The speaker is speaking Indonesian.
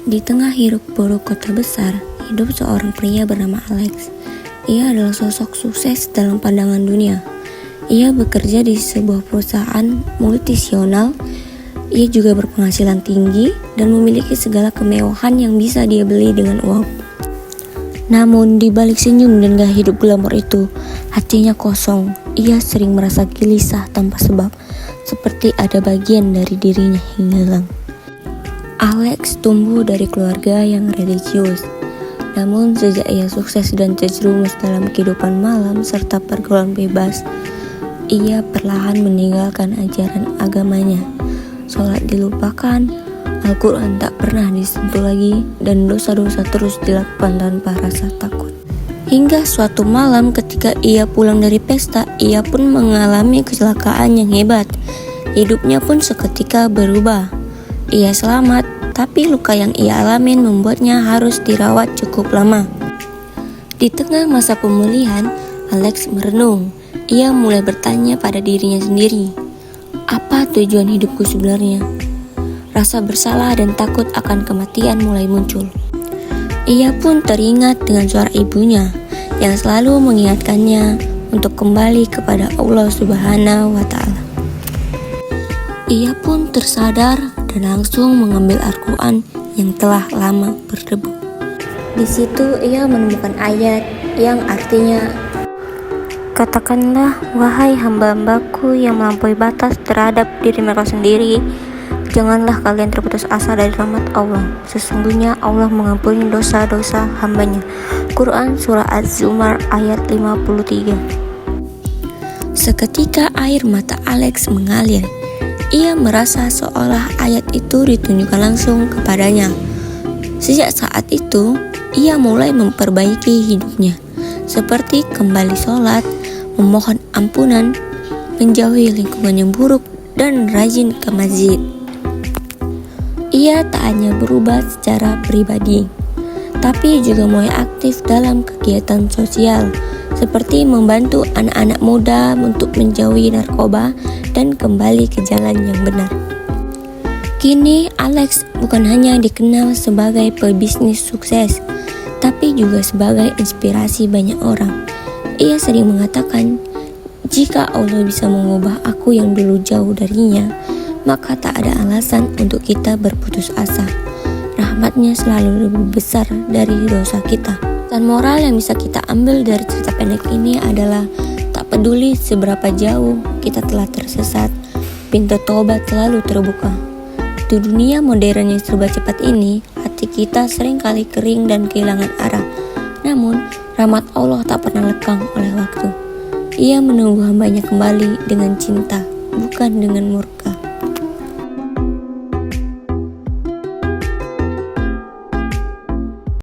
Di tengah hiruk-pikuk kota besar, hidup seorang pria bernama Alex. Ia adalah sosok sukses dalam pandangan dunia. Ia bekerja di sebuah perusahaan multinasional. Ia juga berpenghasilan tinggi dan memiliki segala kemewahan yang bisa dia beli dengan uang. Namun di balik senyum dan gaya hidup glamor itu, hatinya kosong. Ia sering merasa gelisah tanpa sebab, seperti ada bagian dari dirinya yang hilang. Alex tumbuh dari keluarga yang religius. Namun sejak ia sukses dan terjerumus dalam kehidupan malam serta pergaulan bebas, ia perlahan meninggalkan ajaran agamanya. Sholat dilupakan, Al-Quran tak pernah disentuh lagi, dan dosa-dosa terus dilakukan tanpa rasa takut. Hingga suatu malam ketika ia pulang dari pesta, ia pun mengalami kecelakaan yang hebat. Hidupnya pun seketika berubah. Ia selamat, tapi luka yang ia alamin membuatnya harus dirawat cukup lama. Di tengah masa pemulihan, Alex merenung. Ia mulai bertanya pada dirinya sendiri, apa tujuan hidupku sebenarnya? Rasa bersalah dan takut akan kematian mulai muncul. Ia pun teringat dengan suara ibunya yang selalu mengingatkannya untuk kembali kepada Allah Subhanahu wa Ta'ala. Ia pun tersadar dan langsung mengambil Al-Quran yang telah lama berdebu. Di situ ia menemukan ayat yang artinya, katakanlah, wahai hamba-hambaku yang melampaui batas terhadap diri mereka sendiri, janganlah kalian terputus asa dari rahmat Allah. Sesungguhnya Allah mengampuni dosa-dosa hambanya. Quran Surah Az-Zumar ayat 53. Seketika air mata Alex mengalir. Ia merasa seolah ayat itu ditunjukkan langsung kepadanya. Sejak saat itu, ia mulai memperbaiki hidupnya, seperti kembali sholat, memohon ampunan, menjauhi lingkungan yang buruk, dan rajin ke masjid. Ia tak hanya berubah secara pribadi, tapi juga mulai aktif dalam kegiatan sosial, seperti membantu anak-anak muda untuk menjauhi narkoba dan kembali ke jalan yang benar. Kini Alex bukan hanya dikenal sebagai pebisnis sukses, tapi juga sebagai inspirasi banyak orang. Ia sering mengatakan, jika Allah bisa mengubah aku yang dulu jauh darinya, maka tak ada alasan untuk kita berputus asa. Rahmatnya selalu lebih besar dari dosa kita. Dan moral yang bisa kita ambil dari cerita pendek ini adalah, tak peduli seberapa jauh kita telah tersesat, pintu tobat selalu terbuka. Di dunia modern yang serba cepat ini, hati kita sering kali kering dan kehilangan arah. Namun, rahmat Allah tak pernah lekang oleh waktu. Ia menunggu hambanya kembali dengan cinta, bukan dengan murka.